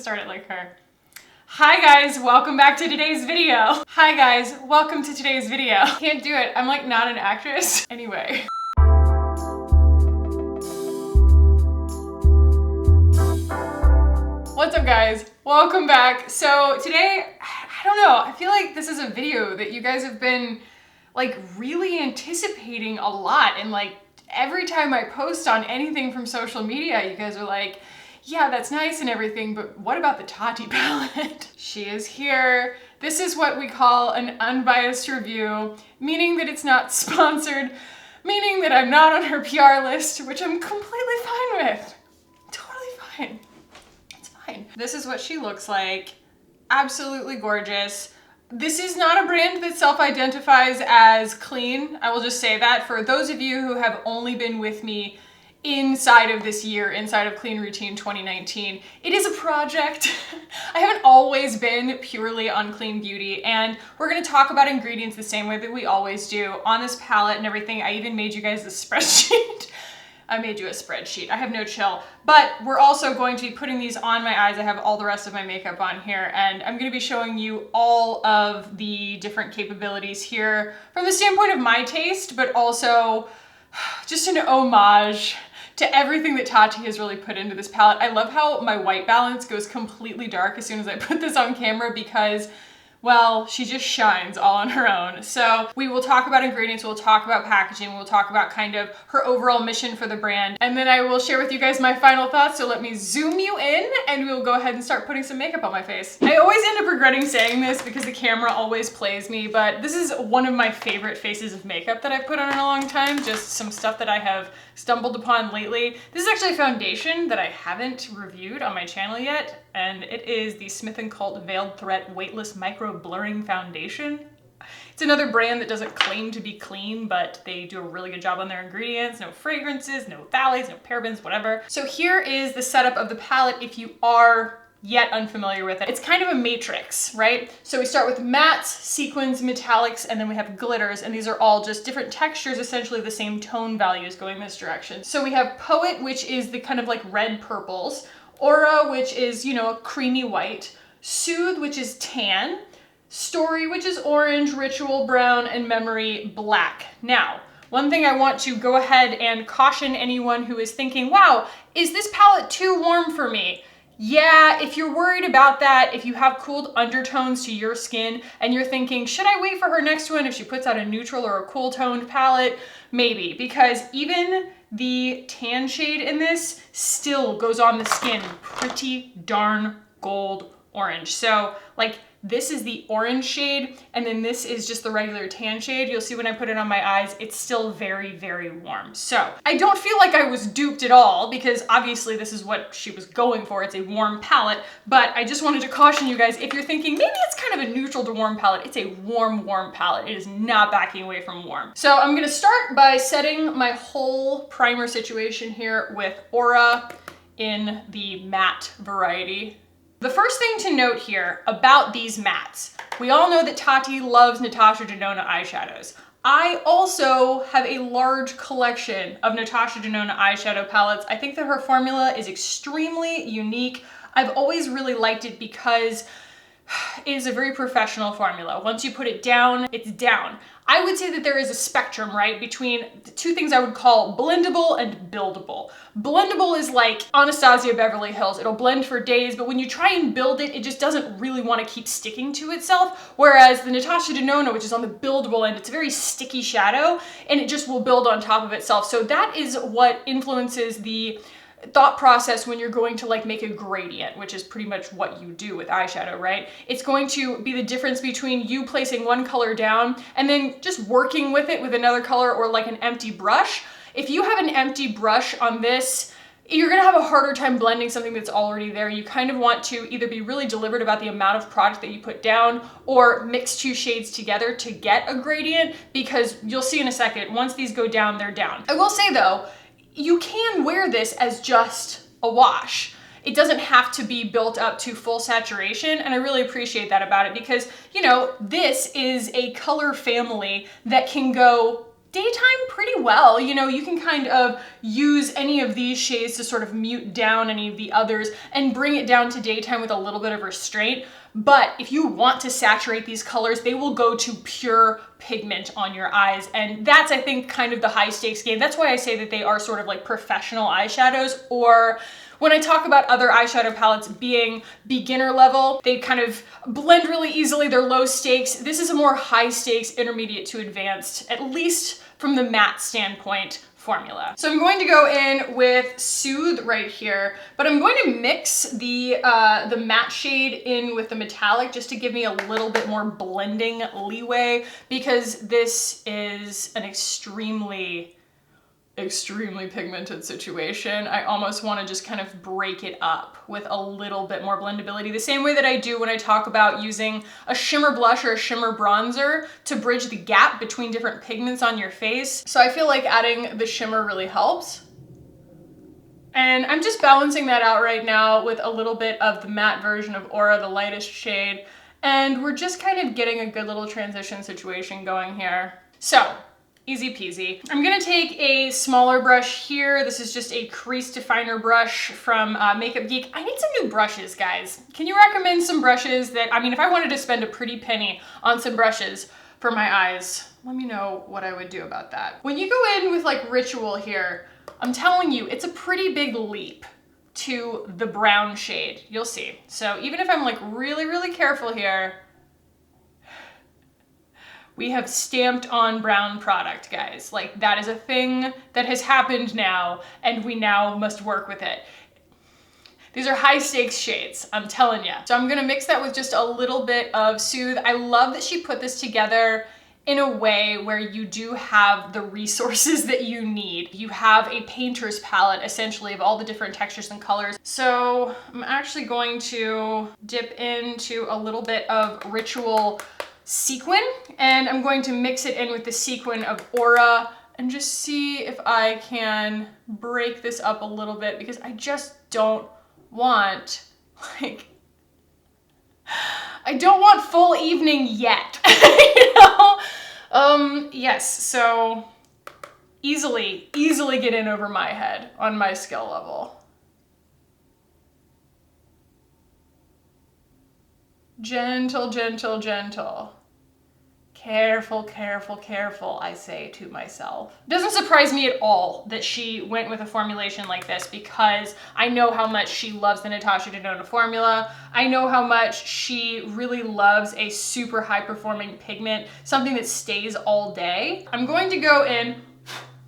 start it like her. Hi guys, welcome back to today's video. Hi guys, welcome to today's video. Can't do it, I'm like not an actress. Anyway. What's up guys? Welcome back. So today, I don't know, I feel like this is a video that you guys have been like really anticipating a lot, and like every time I post on anything from social media, you guys are like, yeah, that's nice and everything, but what about the Tati palette? She is here. This is what we call an unbiased review, meaning that it's not sponsored, meaning that I'm not on her PR list, which I'm completely fine with. Totally fine. It's fine. This is what she looks like. Absolutely gorgeous. This is not a brand that self-identifies as clean. I will just say that for those of you who have only been with me inside of this year, inside of Clean Routine 2019, it is a project. I haven't always been purely on clean beauty, and we're gonna talk about ingredients the same way that we always do on this palette and everything. I even made you guys a spreadsheet. I made you a spreadsheet. I have no chill. But we're also going to be putting these on my eyes. I have all the rest of my makeup on here, and I'm gonna be showing you all of the different capabilities here from the standpoint of my taste, but also just an homage to everything that Tati has really put into this palette. I love how my white balance goes completely dark as soon as I put this on camera because, well, she just shines all on her own. So we will talk about ingredients, we'll talk about packaging, we'll talk about kind of her overall mission for the brand, and then I will share with you guys my final thoughts. So let me zoom you in and we'll go ahead and start putting some makeup on my face. I always end up regretting saying this because the camera always plays me, but this is one of my favorite faces of makeup that I've put on in a long time. Just some stuff that I have stumbled upon lately. This is actually a foundation that I haven't reviewed on my channel yet, and it is the Smith & Cult Veiled Threat Weightless Micro Blurring Foundation. It's another brand that doesn't claim to be clean, but they do a really good job on their ingredients. No fragrances, no phthalates, no parabens, whatever. So here is the setup of the palette if you are yet unfamiliar with it. It's kind of a matrix, right? So we start with mattes, sequins, metallics, and then we have glitters, and these are all just different textures, essentially the same tone values going this direction. So we have Poet, which is the kind of like red purples, Aura, which is, you know, a creamy white, Soothe, which is tan, Story, which is orange, Ritual brown, and Memory black. Now, one thing I want to go ahead and caution anyone who is thinking, wow, is this palette too warm for me? Yeah, if you're worried about that, if you have cooled undertones to your skin and you're thinking, should I wait for her next one if she puts out a neutral or a cool toned palette? Maybe, because even the tan shade in this still goes on the skin pretty darn gold orange. So like this is the orange shade, and then this is just the regular tan shade. You'll see when I put it on my eyes, it's still very, very warm. So I don't feel like I was duped at all because obviously this is what she was going for. It's a warm palette, but I just wanted to caution you guys, if you're thinking maybe it's kind of a neutral to warm palette, it's a warm, warm palette. It is not backing away from warm. So I'm gonna start by setting my whole primer situation here with Aura in the matte variety. The first thing to note here about these mattes, we all know that Tati loves Natasha Denona eyeshadows. I also have a large collection of Natasha Denona eyeshadow palettes. I think that her formula is extremely unique. I've always really liked it because it is a very professional formula. Once you put it down, it's down. I would say that there is a spectrum, right, between the two things I would call blendable and buildable. Blendable is like Anastasia Beverly Hills. It'll blend for days, but when you try and build it, it just doesn't really want to keep sticking to itself. Whereas the Natasha Denona, which is on the buildable end, it's a very sticky shadow and it just will build on top of itself. So that is what influences the thought process when you're going to like make a gradient, which is pretty much what you do with eyeshadow, right? It's going to be the difference between you placing one color down and then just working with it with another color or like an empty brush. If you have an empty brush on this, you're gonna have a harder time blending something that's already there. You kind of want to either be really deliberate about the amount of product that you put down or mix two shades together to get a gradient, because you'll see in a second, once these go down, they're down. I will say though, you can wear this as just a wash. It doesn't have to be built up to full saturation, and I really appreciate that about it because, you know, this is a color family that can go daytime pretty well. You know, you can kind of use any of these shades to sort of mute down any of the others and bring it down to daytime with a little bit of restraint. But if you want to saturate these colors, they will go to pure pigment on your eyes. And that's, I think, kind of the high stakes game. That's why I say that they are sort of like professional eyeshadows, or when I talk about other eyeshadow palettes being beginner level, they kind of blend really easily, they're low stakes. This is a more high stakes, intermediate to advanced, at least from the matte standpoint, formula. So I'm going to go in with Soothe right here, but I'm going to mix the matte shade in with the metallic just to give me a little bit more blending leeway, because this is an extremely pigmented situation. I almost want to just kind of break it up with a little bit more blendability, the same way that I do when I talk about using a shimmer blush or a shimmer bronzer to bridge the gap between different pigments on your face. So I feel like adding the shimmer really helps. And I'm just balancing that out right now with a little bit of the matte version of Aura, the lightest shade. And we're just kind of getting a good little transition situation going here. So, easy peasy. I'm gonna take a smaller brush here. This is just a crease definer brush from Makeup Geek. I need some new brushes, guys. Can you recommend some brushes that, I mean, if I wanted to spend a pretty penny on some brushes for my eyes, let me know what I would do about that. When you go in with like Ritual here, I'm telling you, it's a pretty big leap to the brown shade. You'll see. So even if I'm like really careful here, we have stamped on brown product, guys. Like, that is a thing that has happened now, and we now must work with it. These are high stakes shades, I'm telling you. So I'm gonna mix that with just a little bit of Soothe. I love that she put this together in a way where you do have the resources that you need. You have a painter's palette, essentially, of all the different textures and colors. So I'm actually going to dip into a little bit of Ritual Sequin, and I'm going to mix it in with the Sequin of Aura and just see if I can break this up a little bit, because I just don't want, like, I don't want full evening yet, you know? Yes, so easily get in over my head on my skill level. Gentle, gentle, gentle. Careful, careful, careful, I say to myself. It doesn't surprise me at all that she went with a formulation like this, because I know how much she loves the Natasha Denona formula. I know how much she really loves a super high performing pigment, something that stays all day. I'm going to go in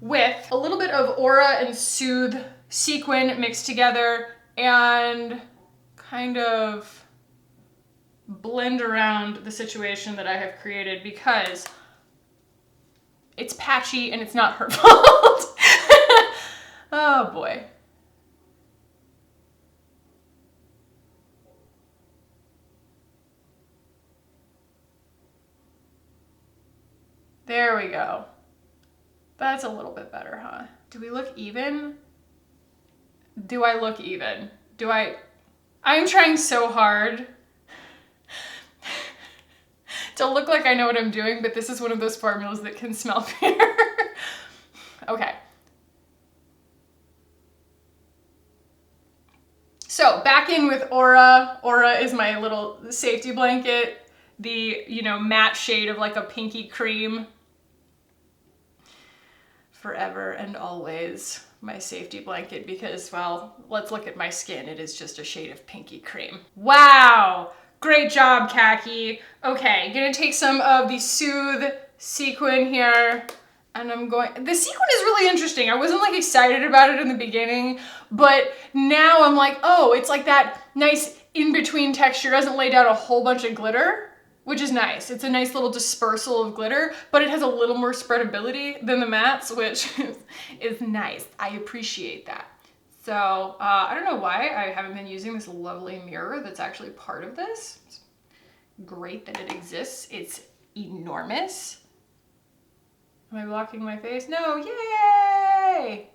with a little bit of Aura and Soothe Sequin mixed together and kind of blend around the situation that I have created, because it's patchy and it's not her fault. Oh boy. There we go. That's a little bit better, huh? Do we look even? Do I look even? I'm trying so hard to look like I know what I'm doing, but this is one of those formulas that can smell bitter. Okay. So back in with Aura. Aura is my little safety blanket. The, you know, matte shade of like a pinky cream. Forever and always my safety blanket, because, well, let's look at my skin. It is just a shade of pinky cream. Wow. Great job, Kackie. Okay, gonna take some of the Soothe Sequin here, and the sequin is really interesting. I wasn't like excited about it in the beginning, but now I'm like, oh, it's like that nice in-between texture. It doesn't lay down a whole bunch of glitter, which is nice. It's a nice little dispersal of glitter, but it has a little more spreadability than the mattes, which is nice. I appreciate that. So I don't know why I haven't been using this lovely mirror that's actually part of this. It's great that it exists. It's enormous. Am I blocking my face? No, yay!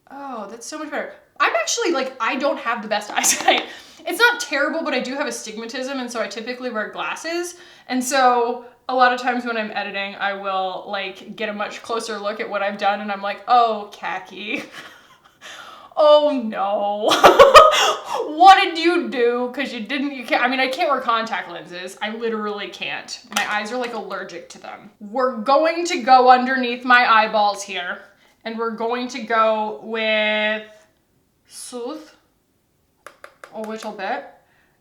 Oh, that's so much better. I'm actually like, I don't have the best eyesight. It's not terrible, but I do have astigmatism, and so I typically wear glasses. And so a lot of times when I'm editing, I will like get a much closer look at what I've done, and I'm like, oh, Kackie. Oh no. What did you do? Because you can't, I mean, I can't wear contact lenses. I literally can't. My eyes are like allergic to them. We're going to go underneath my eyeballs here, and we're going to go with Soothe a little bit.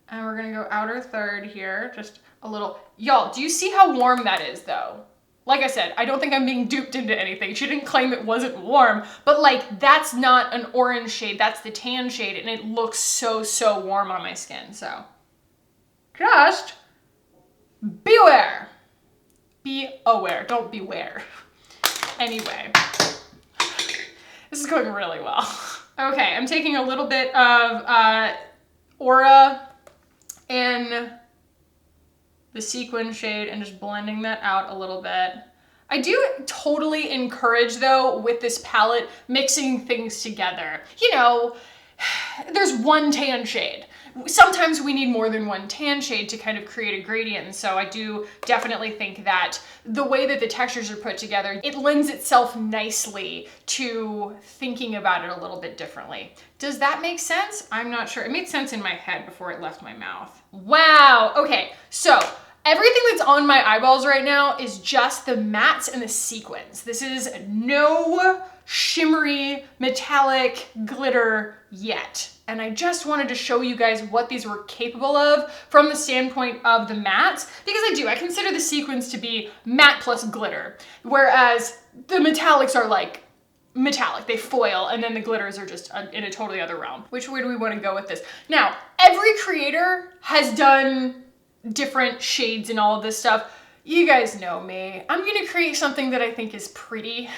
And we're gonna go outer third here, just a little. Y'all, do you see how warm that is though? Like I said, I don't think I'm being duped into anything. She didn't claim it wasn't warm, but like that's not an orange shade, that's the tan shade, and it looks so, so warm on my skin, so. Just beware. Be aware, don't beware. Anyway, this is going really well. Okay, I'm taking a little bit of Aura in the sequin shade and just blending that out a little bit. I do totally encourage though with this palette mixing things together. You know, there's one tan shade. Sometimes we need more than one tan shade to kind of create a gradient, and so I do definitely think that the way that the textures are put together, it lends itself nicely to thinking about it a little bit differently. Does that make sense? I'm not sure. It made sense in my head before it left my mouth. Wow, okay, so everything that's on my eyeballs right now is just the mattes and the sequins. This is no shimmery metallic glitter yet. And I just wanted to show you guys what these were capable of from the standpoint of the mattes, because I consider the sequins to be matte plus glitter, whereas the metallics are like metallic, they foil, and then the glitters are just in a totally other realm. Which way do we want to go with this? Now, every creator has done different shades and all of this stuff. You guys know me. I'm gonna create something that I think is pretty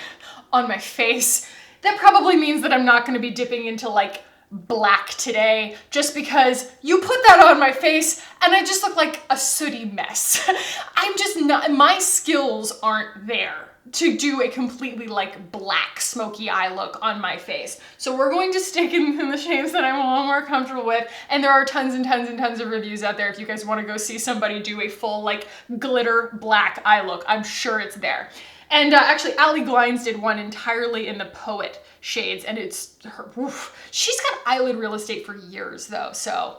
on my face. That probably means that I'm not gonna be dipping into like black today, just because you put that on my face and I just look like a sooty mess. I'm just not, my skills aren't there to do a completely like black smoky eye look on my face. So we're going to stick in the shades that I'm a little more comfortable with, and there are tons and tons and tons of reviews out there if you guys want to go see somebody do a full like glitter black eye look. I'm sure it's there. And actually, Allie Glines did one entirely in the Poet shades, and it's her, oof. She's got eyelid real estate for years though, so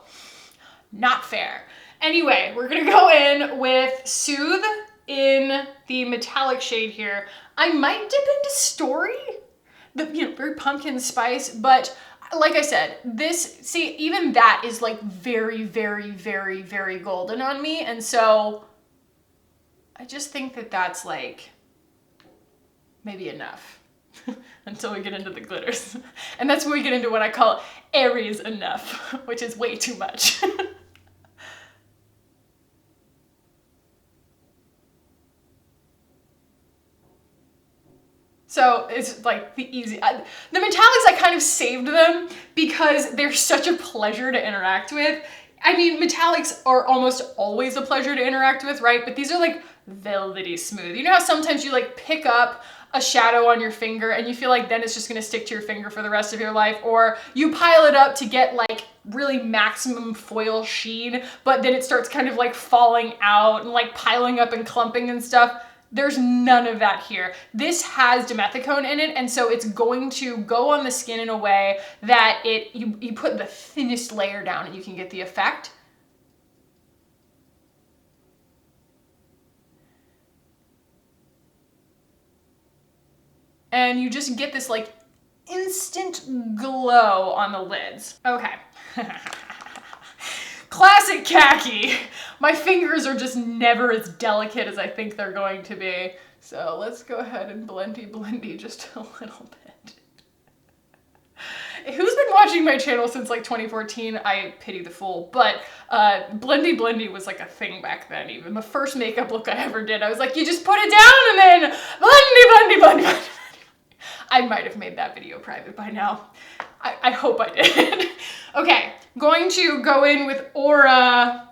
not fair. Anyway, we're gonna go in with Soothe in the metallic shade here. I might dip into Story, the very pumpkin spice, but like I said, this, see, even that is like very, very, very, very golden on me, and so I just think that that's like maybe enough until we get into the glitters. And that's when we get into what I call Aries enough, which is way too much. So it's like the easy, the metallics, I kind of saved them because they're such a pleasure to interact with. I mean, metallics are almost always a pleasure to interact with, right? But these are like velvety smooth. You know how sometimes you like pick up a shadow on your finger and you feel like then it's just gonna stick to your finger for the rest of your life, or you pile it up to get like really maximum foil sheen, but then it starts kind of like falling out and like piling up and clumping and stuff. There's none of that here. This has dimethicone in it, and so it's going to go on the skin in a way that you put the thinnest layer down and you can get the effect. And you just get this like instant glow on the lids. Okay. Classic Kackie. My fingers are just never as delicate as I think they're going to be. So let's go ahead and blendy just a little bit. Who's been watching my channel since like 2014? I pity the fool, but blendy was like a thing back then. Even the first makeup look I ever did, I was like, you just put it down and then blendy. I might have made that video private by now. I hope I did. Okay, going to go in with Aura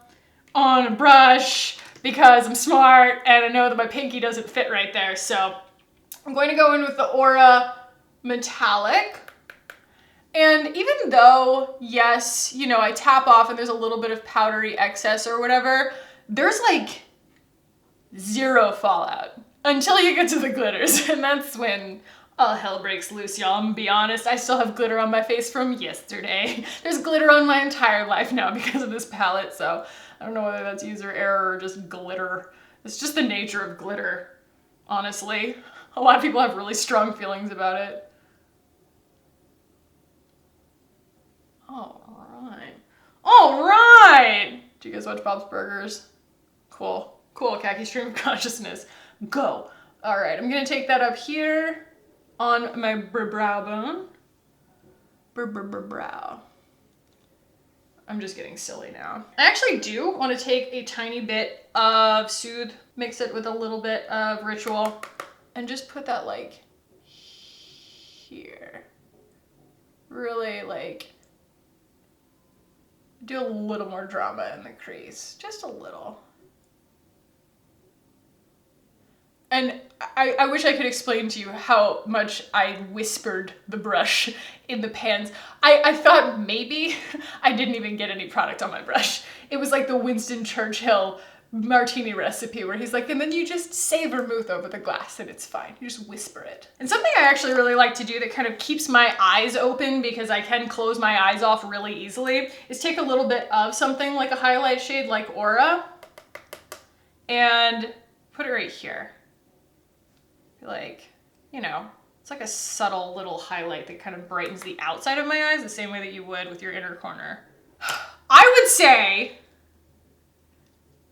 on a brush because I'm smart and I know that my pinky doesn't fit right there. So I'm going to go in with the Aura Metallic. And even though, yes, you know, I tap off and there's a little bit of powdery excess or whatever, there's like zero fallout until you get to the glitters. And that's when all hell breaks loose, y'all. I'm gonna be honest, I still have glitter on my face from yesterday. There's glitter on my entire life now because of this palette, so I don't know whether that's user error or just glitter. It's just the nature of glitter, honestly. A lot of people have really strong feelings about it. All right. Do you guys watch Bob's Burgers? Cool. Cool, Kackie stream of consciousness. Go. All right, I'm gonna take that up here on my brow bone. Brow. I'm just getting silly now. I actually do want to take a tiny bit of Soothe, mix it with a little bit of Ritual, and just put that like here. Really like do a little more drama in the crease, just a little. And I wish I could explain to you how much I whispered the brush in the pans. I thought maybe I didn't even get any product on my brush. It was like the Winston Churchill martini recipe where he's like, and then you just say vermouth over the glass and it's fine. You just whisper it. And something I actually really like to do that kind of keeps my eyes open because I can close my eyes off really easily is take a little bit of something like a highlight shade like Aura and put it right here. Like, you know, it's like a subtle little highlight that kind of brightens the outside of my eyes the same way that you would with your inner corner. I would say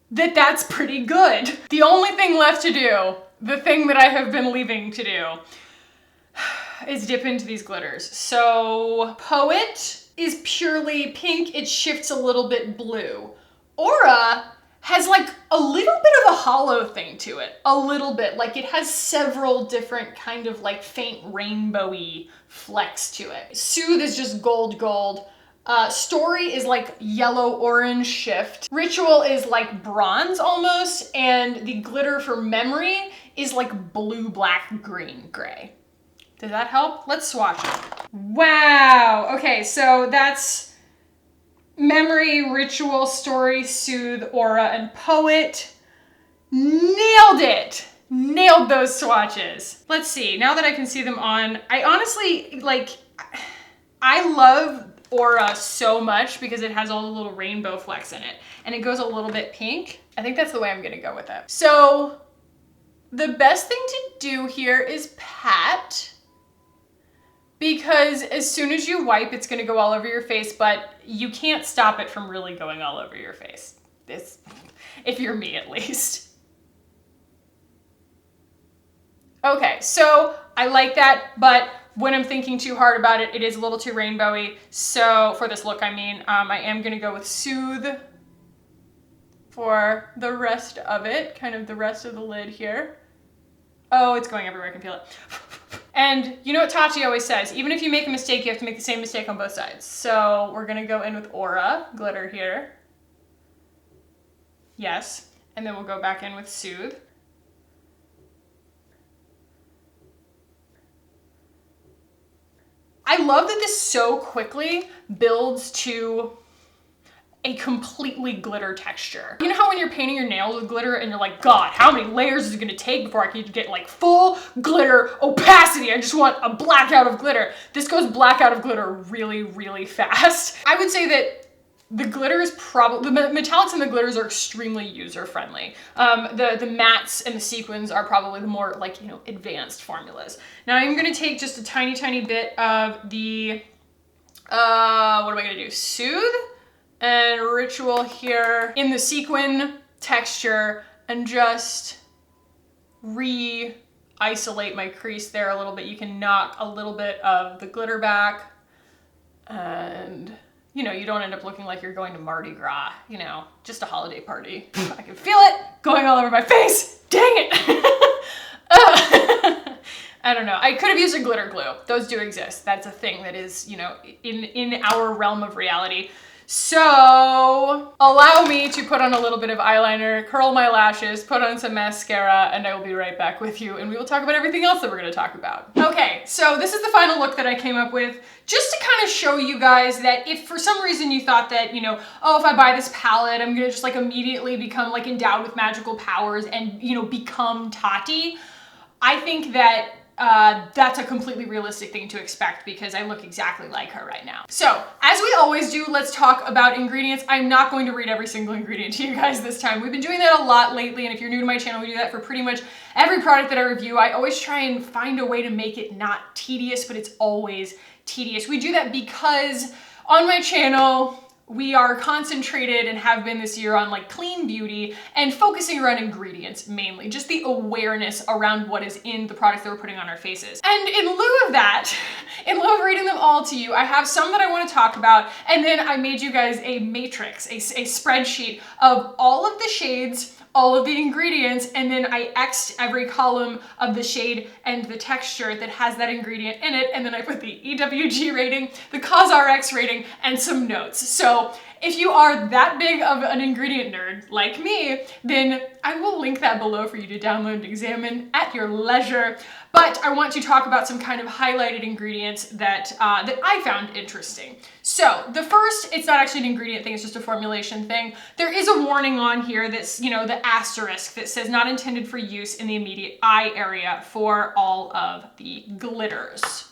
that that's pretty good. The only thing left to do, the thing that I have been leaving to do, is dip into these glitters. So Poet is purely pink. It shifts a little bit blue. Aura has like a little bit of a hollow thing to it. A little bit. Like it has several different kind of like faint rainbowy flecks to it. Soothe is just gold. Story is like yellow-orange shift. Ritual is like bronze almost. And the glitter for Memory is like blue, black, green, gray. Does that help? Let's swatch it. Wow. Okay, so that's Memory, Ritual, Story, Soothe, Aura, and Poet. Nailed it! Nailed those swatches. Let's see, now that I can see them on, I honestly, like, I love Aura so much because it has all the little rainbow flecks in it. And it goes a little bit pink. I think that's the way I'm gonna go with it. So, the best thing to do here is pat. Because as soon as you wipe, it's gonna go all over your face, but you can't stop it from really going all over your face. If you're me, at least. Okay, so I like that, but when I'm thinking too hard about it, it is a little too rainbowy. So for this look, I mean, I am gonna go with Soothe for the rest of it, kind of the rest of the lid here. Oh, it's going everywhere, I can feel it. And you know what Tati always says, even if you make a mistake, you have to make the same mistake on both sides. So we're gonna go in with Aura, glitter here. Yes, and then we'll go back in with Soothe. I love that this so quickly builds to a completely glitter texture. You know how when you're painting your nails with glitter and you're like, God, how many layers is it gonna take before I can get like full glitter opacity? I just want a blackout of glitter. This goes blackout of glitter really, really fast. I would say that the glitter is probably, the metallics and the glitters are extremely user-friendly. The mattes and the sequins are probably the more like, you know, advanced formulas. Now I'm gonna take just a tiny, tiny bit of the, what am I gonna do? Soothe and Ritual here in the sequin texture and just re-isolate my crease there a little bit. You can knock a little bit of the glitter back and you know, you don't end up looking like you're going to Mardi Gras, you know, just a holiday party. I can feel it going all over my face. Dang it. I don't know. I could have used a glitter glue. Those do exist. That's a thing that is, you know, in our realm of reality. So allow me to put on a little bit of eyeliner, curl my lashes, put on some mascara, and I will be right back with you and we will talk about everything else that we're gonna talk about. Okay, so this is the final look that I came up with, just to kind of show you guys that if for some reason you thought that, you know, oh, if I buy this palette, I'm gonna just like immediately become like endowed with magical powers and, you know, become Tati. I think that that's a completely realistic thing to expect because I look exactly like her right now. So, as we always do, let's talk about ingredients. I'm not going to read every single ingredient to you guys this time. We've been doing that a lot lately, and if you're new to my channel, we do that for pretty much every product that I review. I always try and find a way to make it not tedious, but it's always tedious. We do that because on my channel, we are concentrated and have been this year on like clean beauty and focusing around ingredients mainly, just the awareness around what is in the products that we're putting on our faces. And in lieu of that, in lieu of reading them all to you, I have some that I want to talk about, and then I made you guys a matrix, a spreadsheet of all of the shades, all of the ingredients, and then I X'd every column of the shade and the texture that has that ingredient in it, and then I put the EWG rating, the CosRX rating, and some notes. So if you are that big of an ingredient nerd like me, then I will link that below for you to download and examine at your leisure. But I want to talk about some kind of highlighted ingredients that that I found interesting. So the first, it's not actually an ingredient thing, it's just a formulation thing. There is a warning on here that's, you know, the asterisk that says not intended for use in the immediate eye area for all of the glitters.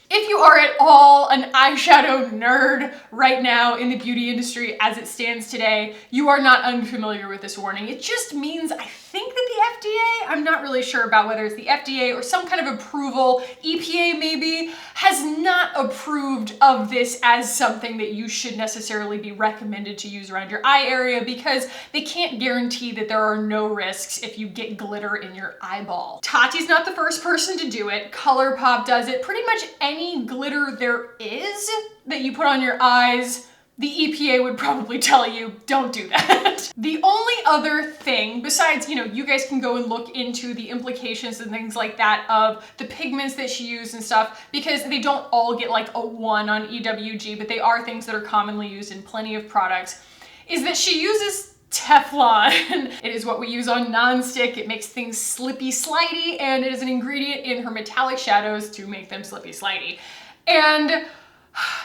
If you are at all an eyeshadow nerd right now in the beauty industry as it stands today, you are not unfamiliar with this warning. It just means, I think that the FDA, I'm not really sure about whether it's the FDA or some kind of approval, EPA maybe, has not approved of this as something that you should necessarily be recommended to use around your eye area because they can't guarantee that there are no risks if you get glitter in your eyeball. Tati's not the first person to do it. ColourPop does it. Pretty much any glitter there is that you put on your eyes, the EPA would probably tell you, don't do that. The only other thing, besides, you know, you guys can go and look into the implications and things like that of the pigments that she used and stuff, because they don't all get like a 1 on EWG, but they are things that are commonly used in plenty of products, is that she uses Teflon. It is what we use on non-stick. It makes things slippy slidey, and it is an ingredient in her metallic shadows to make them slippy slidey. And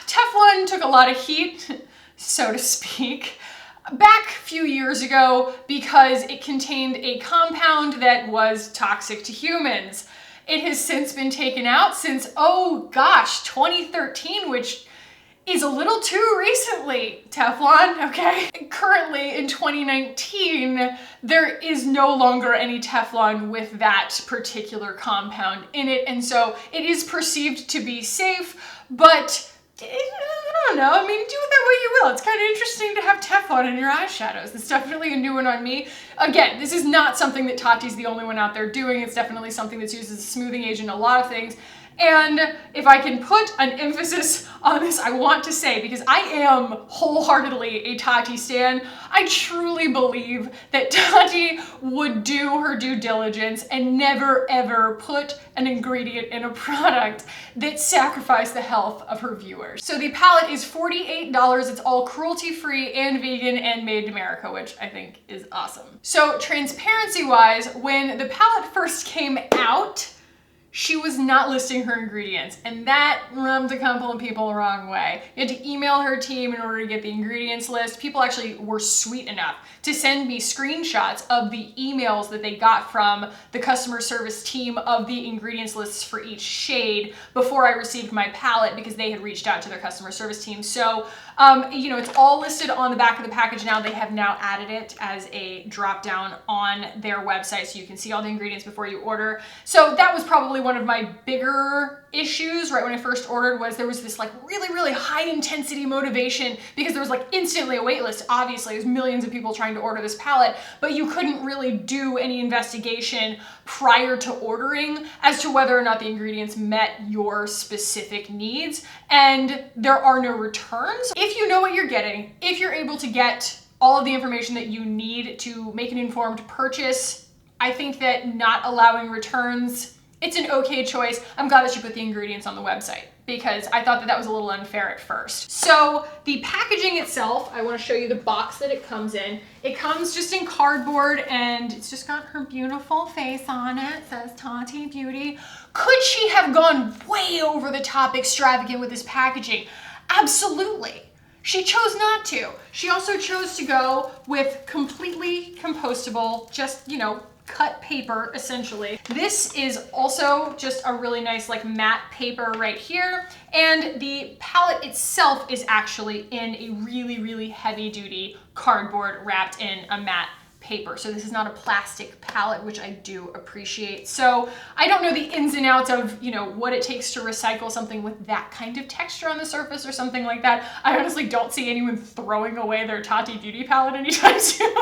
Teflon took a lot of heat, so to speak, back a few years ago because it contained a compound that was toxic to humans. It has since been taken out since, oh gosh, 2013, which is a little too recently, Teflon, okay? Currently, in 2019, there is no longer any Teflon with that particular compound in it, and so it is perceived to be safe, but I don't know, I mean, do with that what you will. It's kind of interesting to have Teflon in your eyeshadows. It's definitely a new one on me. Again, this is not something that Tati's the only one out there doing. It's definitely something that's used as a smoothing agent in a lot of things. And if I can put an emphasis on this, I want to say, because I am wholeheartedly a Tati stan, I truly believe that Tati would do her due diligence and never ever put an ingredient in a product that sacrificed the health of her viewers. So the palette is $48. It's all cruelty-free and vegan and made in America, which I think is awesome. So transparency-wise, when the palette first came out, she was not listing her ingredients, and that rubbed a couple of people the wrong way. You had to email her team in order to get the ingredients list. People actually were sweet enough to send me screenshots of the emails that they got from the customer service team of the ingredients lists for each shade before I received my palette because they had reached out to their customer service team. So, you know, it's all listed on the back of the package now. They have now added it as a drop down on their website so you can see all the ingredients before you order. So that was probably one of my bigger issues right when I first ordered, was there was this like really high intensity motivation because there was like instantly a wait list. Obviously there's millions of people trying to order this palette, but you couldn't really do any investigation prior to ordering as to whether or not the ingredients met your specific needs, and there are no returns. If you know what you're getting, if you're able to get all of the information that you need to make an informed purchase, I think that not allowing returns, it's an okay choice. I'm glad that she put the ingredients on the website. because I thought that that was a little unfair at first. So the packaging itself, I want to show you the box that it comes in. It comes just in cardboard and it's just got her beautiful face on it. It says Tati Beauty. Could she have gone way over the top extravagant with this packaging? Absolutely. She chose not to. She also chose to go with completely compostable, just, you know, cut paper essentially. This is also just a really nice like matte paper right here. And the palette itself is actually in a really heavy duty cardboard wrapped in a matte paper. So this is not a plastic palette, which I do appreciate. So I don't know the ins and outs of, you know, what it takes to recycle something with that kind of texture on the surface or something like that. I honestly don't see anyone throwing away their Tati Beauty palette anytime soon.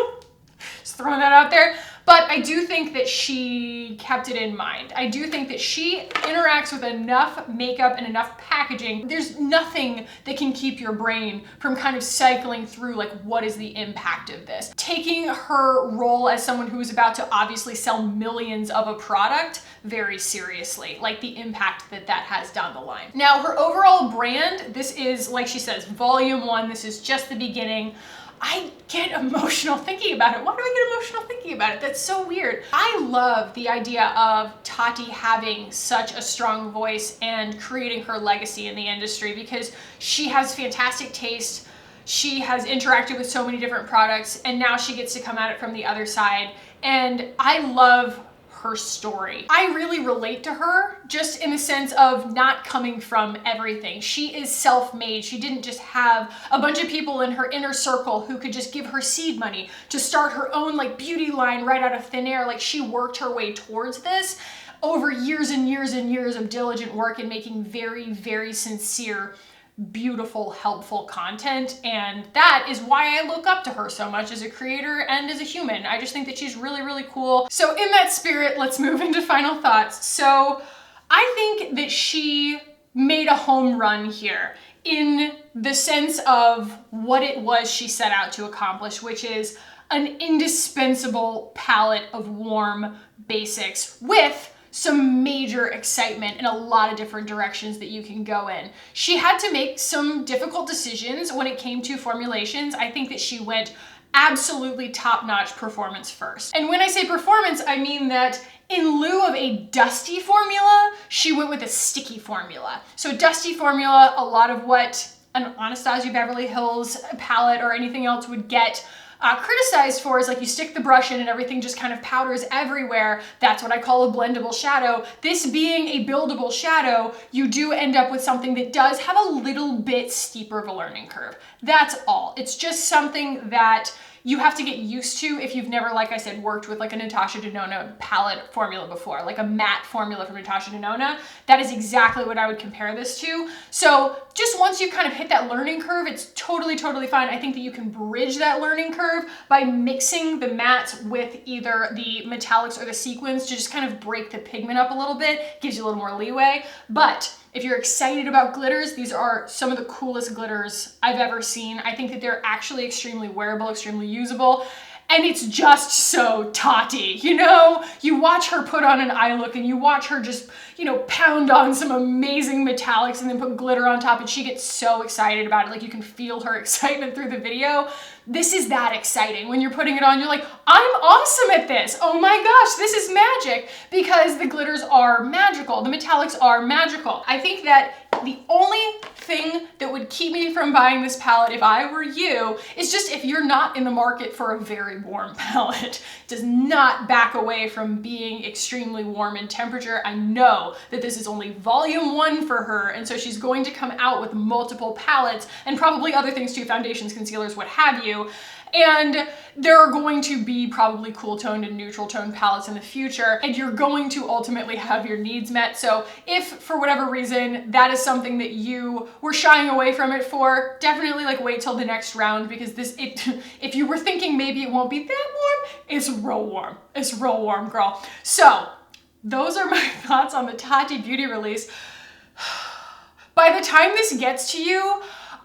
Just throwing that out there. But I do think that she kept it in mind. I do think that she interacts with enough makeup and enough packaging. There's nothing that can keep your brain from kind of cycling through like, what is the impact of this? Taking her role as someone who is about to obviously sell millions of a product very seriously, like the impact that that has down the line. Now, her overall brand, this is, like she says, volume 1. This is just the beginning. I get emotional thinking about it. Why do I get emotional thinking about it? That's so weird. I love the idea of Tati having such a strong voice and creating her legacy in the industry because she has fantastic taste. She has interacted with so many different products and now she gets to come at it from the other side. And I love her story. I really relate to her just in the sense of not coming from everything. She is self-made. She didn't just have a bunch of people in her inner circle who could just give her seed money to start her own like beauty line right out of thin air. Like she worked her way towards this over years and years and years of diligent work and making very sincere, beautiful, helpful content. And that is why I look up to her so much as a creator and as a human. I just think that she's really cool. So in that spirit, let's move into final thoughts. So I think that she made a home run here in the sense of what it was she set out to accomplish, which is an indispensable palette of warm basics with some major excitement in a lot of different directions that you can go in. She had to make some difficult decisions when it came to formulations. I think that she went absolutely top-notch performance first. And when I say performance, I mean that in lieu of a dusty formula, she went with a sticky formula. So dusty formula, a lot of what an Anastasia Beverly Hills palette or anything else would get criticized for is like you stick the brush in and everything just kind of powders everywhere. That's what I call a blendable shadow. This being a buildable shadow, you do end up with something that does have a little bit steeper of a learning curve. That's all. It's just something that you have to get used to if you've never, like I said, worked with like a Natasha Denona palette formula before, like a matte formula from Natasha Denona. That is exactly what I would compare this to. So just once you kind of hit that learning curve, it's totally fine. I think that you can bridge that learning curve by mixing the mattes with either the metallics or the sequins to just kind of break the pigment up a little bit, gives you a little more leeway. But if you're excited about glitters, these are some of the coolest glitters I've ever seen. I think that they're actually extremely wearable, extremely usable, and it's just so Tati. You know, you watch her put on an eye look and you watch her just, you know, pound on some amazing metallics and then put glitter on top and she gets so excited about it. Like you can feel her excitement through the video. This is that exciting. When you're putting it on, you're like, I'm awesome at this. Oh my gosh, this is magic, because the glitters are magical. The metallics are magical. I think that the only thing that would keep me from buying this palette if I were you is just if you're not in the market for a very warm palette. It does not back away from being extremely warm in temperature. I know that this is only volume 1 for her, and so she's going to come out with multiple palettes and probably other things too, foundations, concealers, what have you. And there are going to be probably cool toned and neutral tone palettes in the future, and you're going to ultimately have your needs met. So if for whatever reason that is something that you were shying away from it for, definitely like wait till the next round, because if you were thinking maybe it won't be that warm, it's real warm. It's real warm, girl. So those are my thoughts on the Tati Beauty release. By the time this gets to you,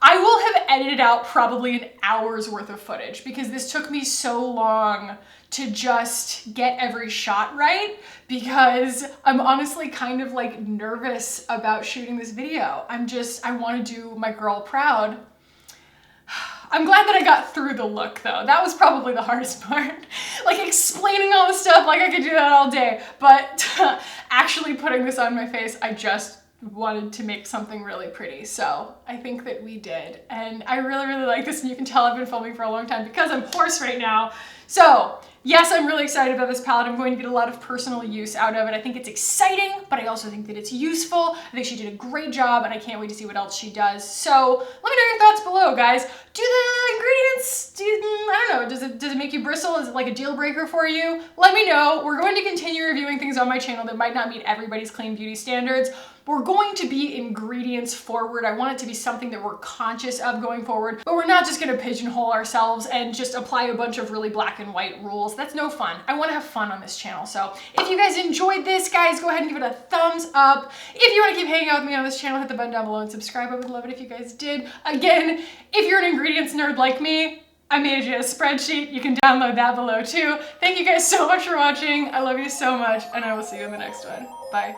I will have edited out probably an hour's worth of footage because this took me so long to just get every shot right, because I'm honestly kind of like nervous about shooting this video. I want to do my girl proud. I'm glad that I got through the look though. That was probably the hardest part. Like explaining all the stuff, like I could do that all day, but actually putting this on my face, I just wanted to make something really pretty. So I think that we did. And I really, really like this. And you can tell I've been filming for a long time because I'm hoarse right now. So yes, I'm really excited about this palette. I'm going to get a lot of personal use out of it. I think it's exciting, but I also think that it's useful. I think she did a great job and I can't wait to see what else she does. So let me know your thoughts below, guys. Do the ingredients, I don't know, does it make you bristle? Is it like a deal breaker for you? Let me know. We're going to continue reviewing things on my channel that might not meet everybody's clean beauty standards. We're going to be ingredients forward. I want it to be something that we're conscious of going forward, but we're not just gonna pigeonhole ourselves and just apply a bunch of really black and white rules. That's no fun. I wanna have fun on this channel. So if you guys enjoyed this, guys, go ahead and give it a thumbs up. If you wanna keep hanging out with me on this channel, hit the button down below and subscribe. I would love it if you guys did. Again, if you're an ingredients nerd like me, I made you a spreadsheet. You can download that below too. Thank you guys so much for watching. I love you so much, and I will see you in the next one. Bye.